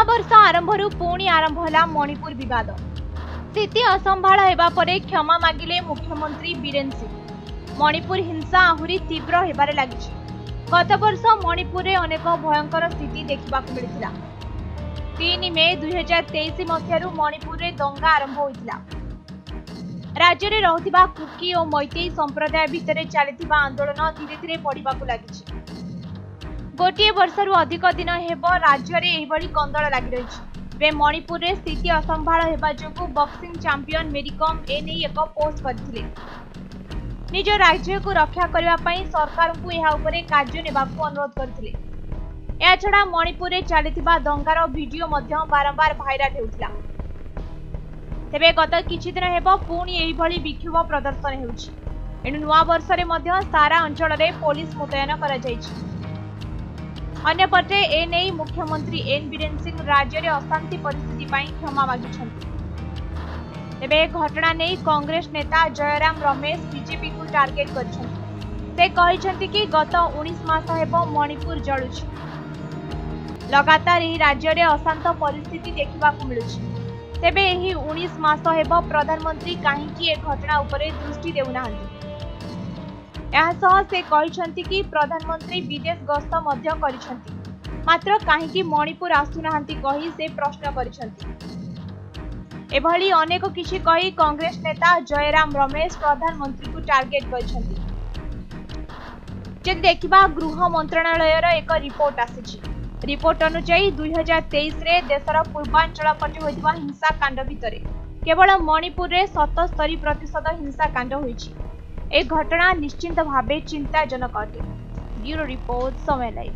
नुआ वर्ष आरंभरू पुणी आरंभ होला मणिपुर विवाद। स्थिति असंभाळ हेबा परे क्षमा मागिले मुख्यमंत्री बीरेन सिंह। मणिपुर हिंसा आहुरी तीव्र हेबारे लागिछि। गत वर्ष मणिपुर रे अनेक भयंकर स्थिति देखिबाकु मिलिथिला। 3 मे 2023 मध्यारू मणिपुर रे दंगा आरंभ होइथिला। राज्य रे रहुथिबा कुकी और मैतेई संप्रदाय भितरे चलिथिबा आंदोलन धीरे धीरे बढ़िबाकु लागिछि। गोटे वर्षरू अधिक दिन हेब राज्य रे एहिबळी कंदळ लागि रहिछि। बे मणिपुर रे स्थिति असंभाळ हेबा जोगु बॉक्सिंग चैंपियन मेरी कॉम एने एक पोस्ट करथिले। निज राज्य को रक्षा करबा पई सरकार को एहा उपरे कार्य नेबाकू अनुरोध करथिले। या छडा मणिपुर रे चलिथिबा दंगार वीडियो मध्य बारंबार भाइराल हेउथिला। तेबे गत किछि दिन हेब पुणी एहिबळी विक्षोभ प्रदर्शन हेउछि। एनु नुआ वर्ष रे मध्य सारा अंचल रे पुलिस मुतयन करा जायछि। अन्यपटे एने मुख्यमंत्री एन बीरेन सिंह राज्य रे अशांति परिस्थिति पई क्षमा मागिछन्ति। तेबे घटना नै कांग्रेस नेता जयराम रमेश बीजेपी को टार्गेट करछन्ति। से कहिछन्ति कि गत 19 मास हेबो मणिपुर जळुछि। लगातार एही राज्य रे अशांत परिस्थिति देखिबाकू मिलुछि। तेबे एही 19 मास हेबो प्रधानमंत्री काहेकि ए घटना उपरे दृष्टि देउनाहांति। से कहिछन्ति कि प्रधानमंत्री विदेश गस्त मध्य करिछन्ति, मात्र काहेकि मणिपुर आसुनाहांति कहि से प्रश्न करिछन्ति। एभली अनेक किछि कहि कांग्रेस नेता जयराम रमेश प्रधानमंत्री को टार्गेट करिछन्ति। जे देखिबा गृह मंत्रालयर एक रिपोर्ट आसिछि। रिपोर्ट अनुसार 2023 रे देशर पूर्वांचल पटे होइतिबा हिंसा कांड भितरे केवल मणिपुर रे 77% हिंसा कांड होइछि। ए घटना निश्चिंत भावे चिंताजनक अटे। ब्यूरो रिपोर्ट समय लाइव।